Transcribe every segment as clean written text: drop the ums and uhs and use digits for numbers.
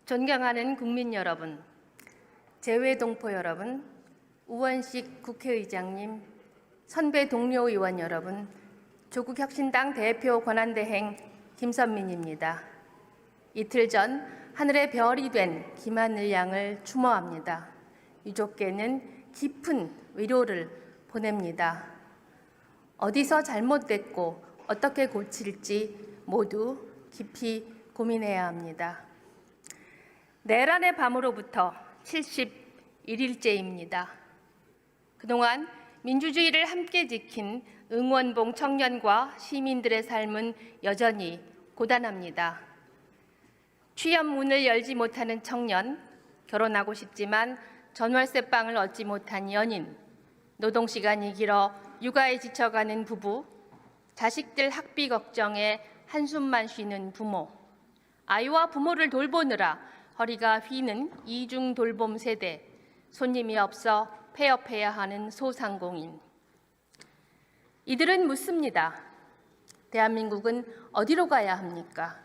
존경하는 국민 여러분, 재외동포 여러분, 우원식 국회의장님, 선배 동료 의원 여러분, 조국혁신당 대표 권한대행 김선민입니다. 이틀 전 하늘의 별이 된 김하늘 양을 추모합니다. 유족께는 깊은 위로를 보냅니다. 어디서 잘못됐고 어떻게 고칠지 모두 깊이 고민해야 합니다. 내란의 밤으로부터 71일째입니다. 그동안 민주주의를 함께 지킨 응원봉 청년과 시민들의 삶은 여전히 고단합니다. 취업 문을 열지 못하는 청년, 결혼하고 싶지만 전월세방을 얻지 못한 연인, 노동시간이 길어 육아에 지쳐가는 부부, 자식들 학비 걱정에 한숨만 쉬는 부모, 아이와 부모를 돌보느라 허리가 휘는 이중 돌봄 세대, 손님이 없어 폐업해야 하는 소상공인. 이들은 묻습니다. 대한민국은 어디로 가야 합니까?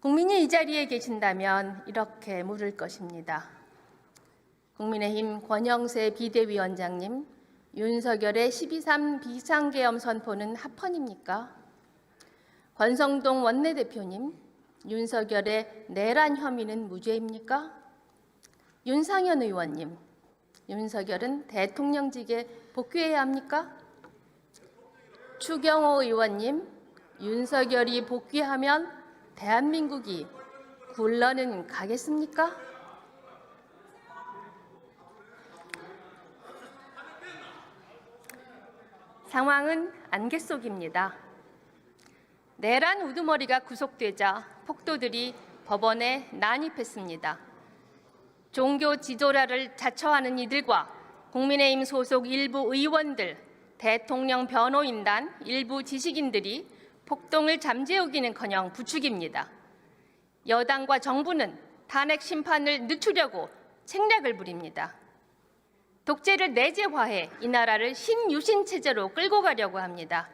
국민이 이 자리에 계신다면 이렇게 물을 것입니다. 국민의힘 권영세 비대위원장님, 윤석열의 12.3 비상계엄 선포는 합헌입니까? 권성동 원내대표님, 윤석열의 내란 혐의는 무죄입니까? 윤상현 의원님, 윤석열은 대통령직에 복귀해야 합니까? 추경호 의원님, 윤석열이 복귀하면 대한민국이 굴러는 가겠습니까? 상황은 안개 속입니다. 내란 우두머리가 구속되자 폭도들이 법원에 난입했습니다. 종교 지도자를 자처하는 이들과 국민의힘 소속 일부 의원들, 대통령 변호인단 일부 지식인들이 폭동을 잠재우기는커녕 부추깁니다. 여당과 정부는 탄핵 심판을 늦추려고 책략을 부립니다. 독재를 내재화해 이 나라를 신유신 체제로 끌고 가려고 합니다.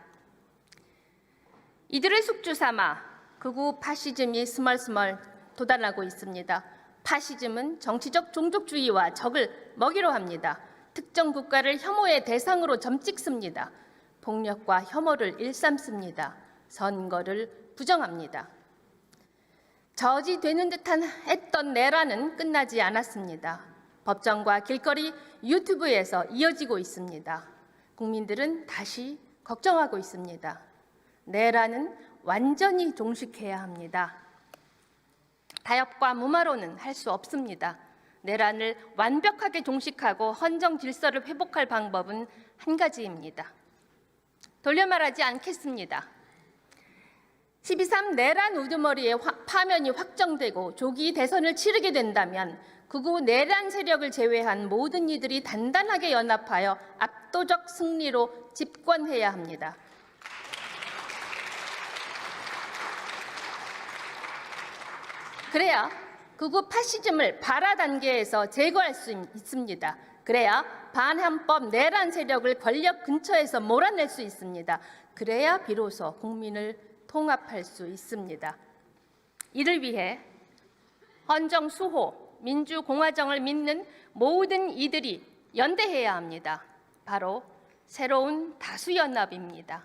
이들을 숙주 삼아 극우 파시즘이 스멀스멀 도달하고 있습니다. 파시즘은 정치적 종족주의와 적을 먹이로 합니다. 특정 국가를 혐오의 대상으로 점찍습니다. 폭력과 혐오를 일삼습니다. 선거를 부정합니다. 저지되는 듯한 했던 내란은 끝나지 않았습니다. 법정과 길거리, 유튜브에서 이어지고 있습니다. 국민들은 다시 걱정하고 있습니다. 내란은 완전히 종식해야 합니다. 타협과 무마로는 할 수 없습니다. 내란을 완벽하게 종식하고 헌정 질서를 회복할 방법은 한 가지입니다. 돌려 말하지 않겠습니다. 12.3 내란 우두머리의 파면이 확정되고 조기 대선을 치르게 된다면 극우 내란 세력을 제외한 모든 이들이 단단하게 연합하여 압도적 승리로 집권해야 합니다. 그래야 극우 파시즘을 발화 단계에서 제거할 수 있습니다. 그래야 반헌법 내란 세력을 권력 근처에서 몰아낼 수 있습니다. 그래야 비로소 국민을 통합할 수 있습니다. 이를 위해 헌정 수호, 민주공화정을 믿는 모든 이들이 연대해야 합니다. 바로 새로운 다수연합입니다.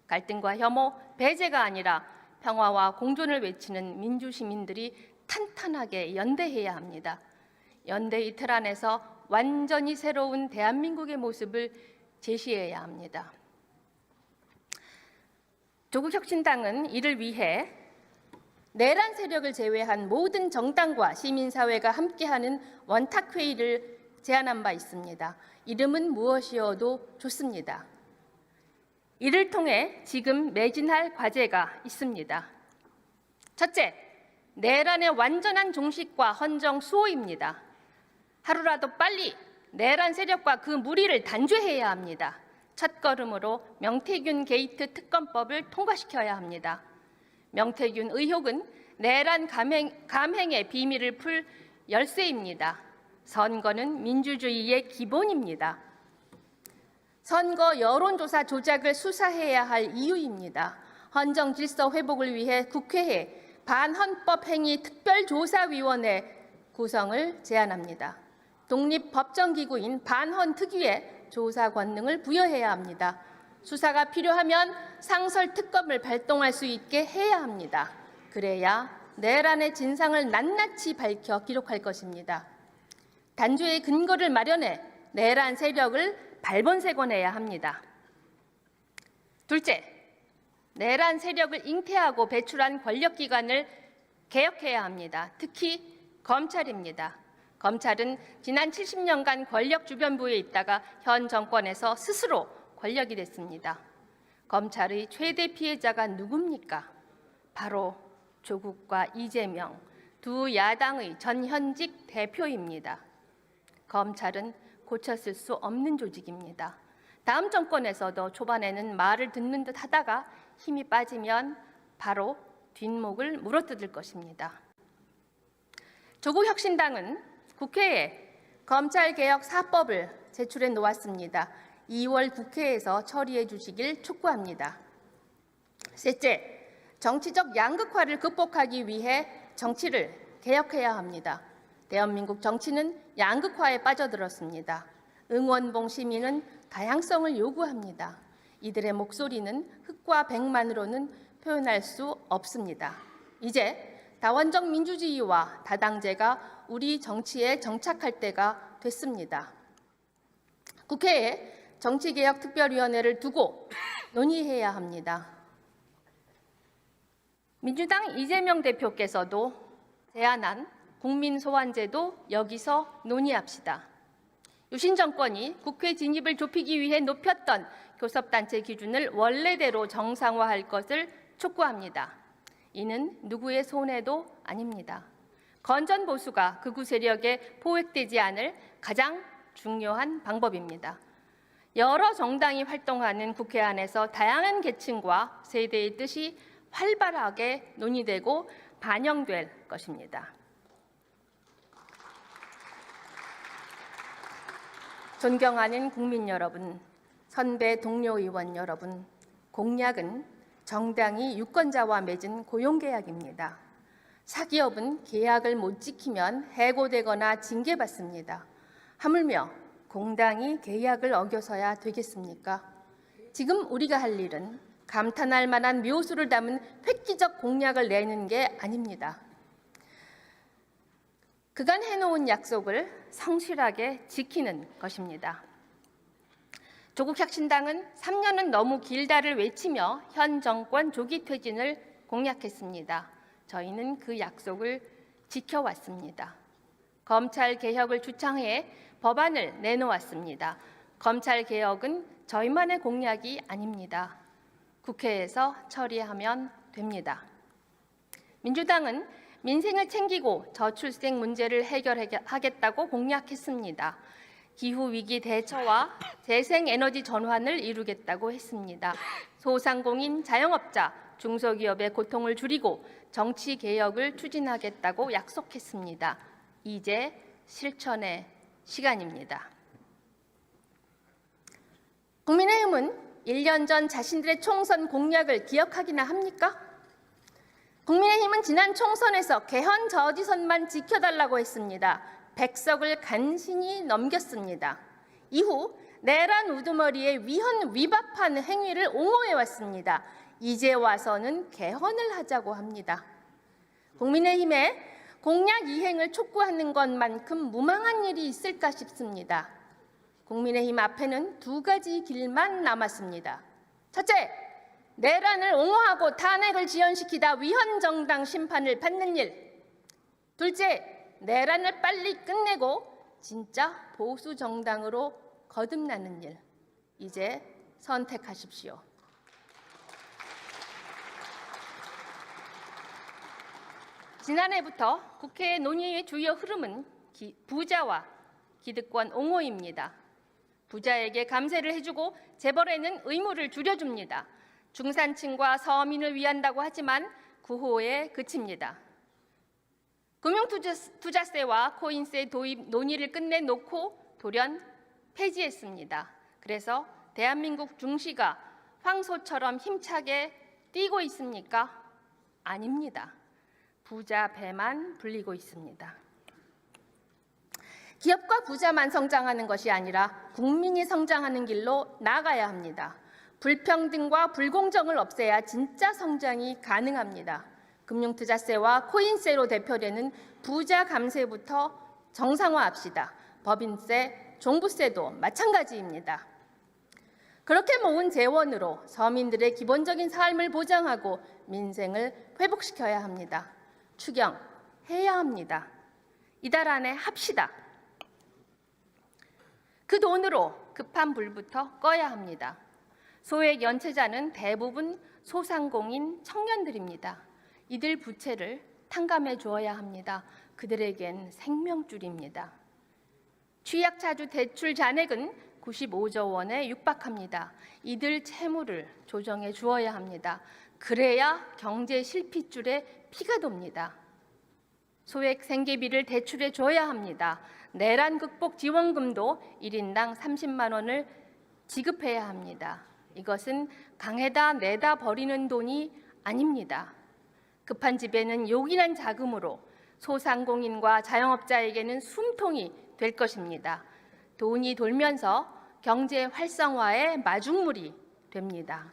갈등과 혐오, 배제가 아니라 평화와 공존을 외치는 민주시민들이 탄탄하게 연대해야 합니다. 연대 이틀 안에서 완전히 새로운 대한민국의 모습을 제시해야 합니다. 조국혁신당은 이를 위해 내란 세력을 제외한 모든 정당과 시민사회가 함께하는 원탁회의를 제안한 바 있습니다. 이름은 무엇이어도 좋습니다. 이를 통해 지금 매진할 과제가 있습니다. 첫째, 내란의 완전한 종식과 헌정 수호입니다. 하루라도 빨리 내란 세력과 그 무리를 단죄해야 합니다. 첫걸음으로 명태균 게이트 특검법을 통과시켜야 합니다. 명태균 의혹은 내란 감행의 비밀을 풀 열쇠입니다. 선거는 민주주의의 기본입니다. 선거 여론조사 조작을 수사해야 할 이유입니다. 헌정 질서 회복을 위해 국회에 반헌법행위 특별조사위원회 구성을 제안합니다. 독립법정기구인 반헌특위에 조사 권능을 부여해야 합니다. 수사가 필요하면 상설특검을 발동할 수 있게 해야 합니다. 그래야 내란의 진상을 낱낱이 밝혀 기록할 것입니다. 단죄의 근거를 마련해 내란 세력을 발본색원해야 합니다. 둘째, 내란 세력을 잉태하고 배출한 권력기관을 개혁해야 합니다. 특히 검찰입니다. 검찰은 지난 70년간 권력 주변부에 있다가 현 정권에서 스스로 권력이 됐습니다. 검찰의 최대 피해자가 누굽니까? 바로 조국과 이재명 두 야당의 전현직 대표입니다. 검찰은 고쳤을 수 없는 조직입니다. 다음 정권에서도 초반에는 말을 듣는 듯 하다가 힘이 빠지면 바로 뒷목을 물어뜯을 것입니다. 조국혁신당은 국회에 검찰개혁 4법을 제출해 놓았습니다. 2월 국회에서 처리해 주시길 촉구합니다. 셋째, 정치적 양극화를 극복하기 위해 정치를 개혁해야 합니다. 대한민국 정치는 양극화에 빠져들었습니다. 응원봉 시민은 다양성을 요구합니다. 이들의 목소리는 흑과 백만으로는 표현할 수 없습니다. 이제 다원적 민주주의와 다당제가 우리 정치에 정착할 때가 됐습니다. 국회에 정치개혁특별위원회를 두고 논의해야 합니다. 민주당 이재명 대표께서도 제안한 국민소환제도 여기서 논의합시다. 유신 정권이 국회 진입을 좁히기 위해 높였던 교섭단체 기준을 원래대로 정상화할 것을 촉구합니다. 이는 누구의 손해도 아닙니다. 건전보수가 극우 세력에 포획되지 않을 가장 중요한 방법입니다. 여러 정당이 활동하는 국회 안에서 다양한 계층과 세대의 뜻이 활발하게 논의되고 반영될 것입니다. 존경하는 국민 여러분, 선배 동료 의원 여러분, 공약은 정당이 유권자와 맺은 고용계약입니다. 사기업은 계약을 못 지키면 해고되거나 징계받습니다. 하물며 공당이 계약을 어겨서야 되겠습니까? 지금 우리가 할 일은 감탄할 만한 묘수를 담은 획기적 공약을 내는 게 아닙니다. 그간 해놓은 약속을 성실하게 지키는 것입니다. 조국혁신당은 3년은 너무 길다를 외치며 현 정권 조기 퇴진을 공약했습니다. 저희는 그 약속을 지켜왔습니다. 검찰 개혁을 주창해 법안을 내놓았습니다. 검찰 개혁은 저희만의 공약이 아닙니다. 국회에서 처리하면 됩니다. 민주당은 민생을 챙기고 저출생 문제를 해결하겠다고 공약했습니다. 기후위기 대처와 재생에너지 전환을 이루겠다고 했습니다. 소상공인, 자영업자, 중소기업의 고통을 줄이고 정치개혁을 추진하겠다고 약속했습니다. 이제 실천의 시간입니다. 국민의힘은 1년 전 자신들의 총선 공약을 기억하기나 합니까? 국민의힘은 지난 총선에서 개헌 저지선만 지켜달라고 했습니다. 100석을 간신히 넘겼습니다. 이후 내란 우두머리에 위헌 위법한 행위를 옹호해왔습니다. 이제 와서는 개헌을 하자고 합니다. 국민의힘의 공약 이행을 촉구하는 것만큼 무망한 일이 있을까 싶습니다. 국민의힘 앞에는 두 가지 길만 남았습니다. 첫째, 내란을 옹호하고 탄핵을 지연시키다 위헌정당 심판을 받는 일. 둘째, 내란을 빨리 끝내고 진짜 보수 정당으로 거듭나는 일. 이제 선택하십시오. 지난해부터 국회 논의의 주요 흐름은 부자와 기득권 옹호입니다. 부자에게 감세를 해주고 재벌에는 의무를 줄여줍니다. 중산층과 서민을 위한다고 하지만 구호에 그칩니다. 금융투자세와 코인세 도입 논의를 끝내놓고 돌연 폐지했습니다. 그래서 대한민국 중시가 황소처럼 힘차게 뛰고 있습니까? 아닙니다. 부자 배만 불리고 있습니다. 기업과 부자만 성장하는 것이 아니라 국민이 성장하는 길로 나아가야 합니다. 불평등과 불공정을 없애야 진짜 성장이 가능합니다. 금융투자세와 코인세로 대표되는 부자 감세부터 정상화합시다. 법인세, 종부세도 마찬가지입니다. 그렇게 모은 재원으로 서민들의 기본적인 삶을 보장하고 민생을 회복시켜야 합니다. 추경해야 합니다. 이달 안에 합시다. 그 돈으로 급한 불부터 꺼야 합니다. 소액 연체자는 대부분 소상공인 청년들입니다. 이들 부채를 탕감해 주어야 합니다. 그들에겐 생명줄입니다. 취약차주 대출 잔액은 95조 원에 육박합니다. 이들 채무를 조정해 주어야 합니다. 그래야 경제 실핏줄에 피가 돕니다. 소액 생계비를 대출해 줘야 합니다. 내란 극복 지원금도 1인당 30만 원을 지급해야 합니다. 이것은 강에다 내다 버리는 돈이 아닙니다. 급한 집에는 요긴한 자금으로 소상공인과 자영업자에게는 숨통이 될 것입니다. 돈이 돌면서 경제 활성화의 마중물이 됩니다.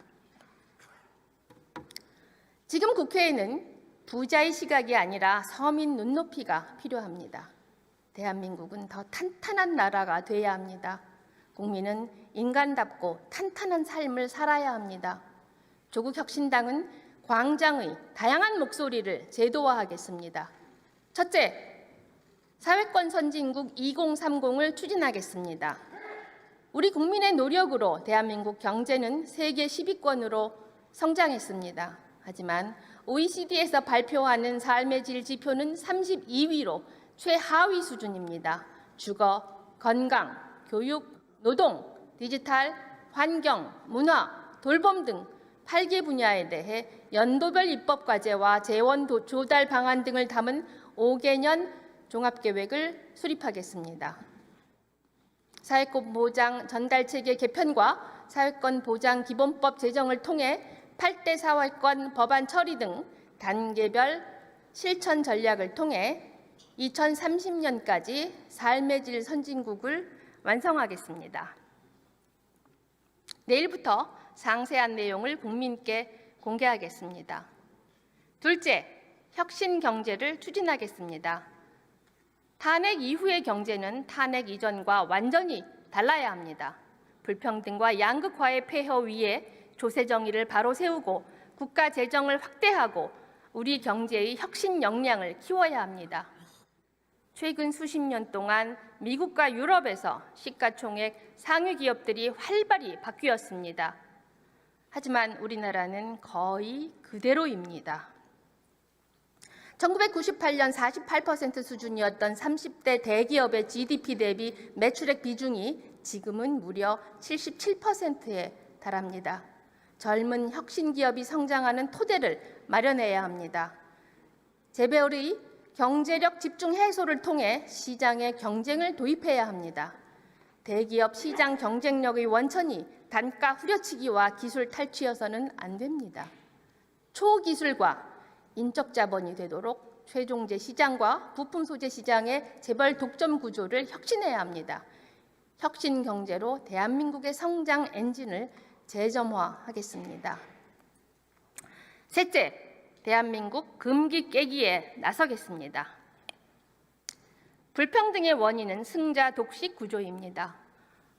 지금 국회에는 부자의 시각이 아니라 서민 눈높이가 필요합니다. 대한민국은 더 탄탄한 나라가 돼야 합니다. 국민은 인간답고 탄탄한 삶을 살아야 합니다. 조국혁신당은 광장의 다양한 목소리를 제도화하겠습니다. 첫째, 사회권 선진국 2030을 추진하겠습니다. 우리 국민의 노력으로 대한민국 경제는 세계 10위권으로 성장했습니다. 하지만 OECD에서 발표하는 삶의 질 지표는 32위로 최하위 수준입니다. 주거, 건강, 교육, 노동, 디지털, 환경, 문화, 돌봄 등 8개 분야에 대해 연도별 입법 과제와 재원 조달 방안 등을 담은 5개년 종합계획을 수립하겠습니다. 사회권 보장 전달체계 개편과 사회권 보장 기본법 제정을 통해 8대 사회권 법안 처리 등 단계별 실천 전략을 통해 2030년까지 삶의 질 선진국을 완성하겠습니다. 내일부터 상세한 내용을 국민께 공개하겠습니다. 둘째, 혁신 경제를 추진하겠습니다. 탄핵 이후의 경제는 탄핵 이전과 완전히 달라야 합니다. 불평등과 양극화의 폐허 위에 조세정의를 바로 세우고 국가 재정을 확대하고 우리 경제의 혁신 역량을 키워야 합니다. 최근 수십 년 동안 미국과 유럽에서 시가총액 상위 기업들이 활발히 바뀌었습니다. 하지만 우리나라는 거의 그대로입니다. 1998년 48% 수준이었던 30대 대기업의 GDP 대비 매출액 비중이 지금은 무려 77%에 달합니다. 젊은 혁신 기업이 성장하는 토대를 마련해야 합니다. 재벌의 경제력 집중 해소를 통해 시장에 경쟁을 도입해야 합니다. 대기업 시장 경쟁력의 원천이 단가 후려치기와 기술 탈취여서는 안 됩니다. 초기술과 인적 자본이 되도록 최종재 시장과 부품 소재 시장의 재벌 독점 구조를 혁신해야 합니다. 혁신 경제로 대한민국의 성장 엔진을 재점화하겠습니다. 셋째, 대한민국 금기 깨기에 나서겠습니다. 불평등의 원인은 승자 독식 구조입니다.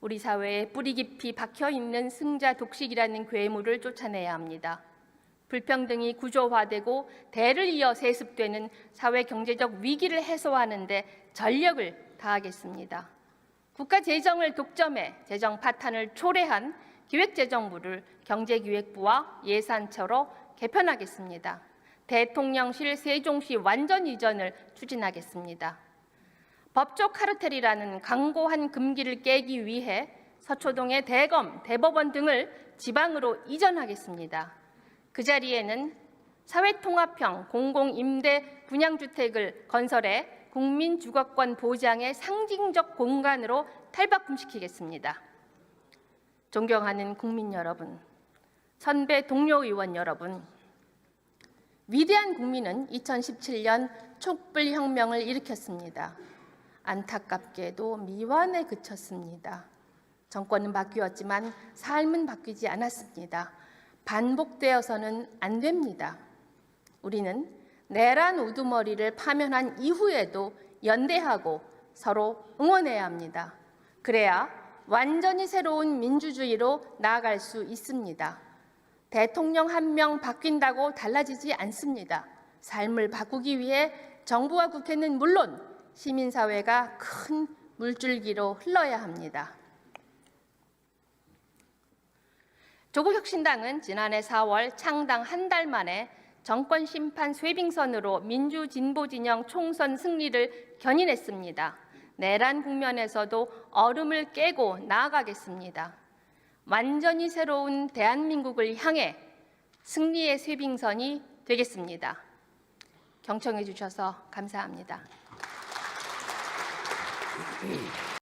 우리 사회에 뿌리 깊이 박혀 있는 승자 독식이라는 괴물을 쫓아내야 합니다. 불평등이 구조화되고 대를 이어 세습되는 사회 경제적 위기를 해소하는 데 전력을 다하겠습니다. 국가 재정을 독점해 재정 파탄을 초래한 기획재정부를 경제기획부와 예산처로 개편하겠습니다. 대통령실 세종시 완전 이전을 추진하겠습니다. 법조 카르텔이라는 강고한 금기를 깨기 위해 서초동의 대검, 대법원 등을 지방으로 이전하겠습니다. 그 자리에는 사회통합형 공공임대 분양주택을 건설해 국민주거권 보장의 상징적 공간으로 탈바꿈시키겠습니다. 존경하는 국민 여러분, 선배 동료 의원 여러분, 위대한 국민은 2017년 촛불혁명을 일으켰습니다. 안타깝게도 미완에 그쳤습니다. 정권은 바뀌었지만 삶은 바뀌지 않았습니다. 반복되어서는 안 됩니다. 우리는 내란 우두머리를 파면한 이후에도 연대하고 서로 응원해야 합니다. 그래야 완전히 새로운 민주주의로 나아갈 수 있습니다. 대통령 한 명 바뀐다고 달라지지 않습니다. 삶을 바꾸기 위해 정부와 국회는 물론 시민사회가 큰 물줄기로 흘러야 합니다. 조국혁신당은 지난해 4월 창당 한 달 만에 정권 심판 쇄빙선으로 민주진보진영 총선 승리를 견인했습니다. 내란 국면에서도 얼음을 깨고 나아가겠습니다. 완전히 새로운 대한민국을 향해 승리의 쇄빙선이 되겠습니다. 경청해 주셔서 감사합니다.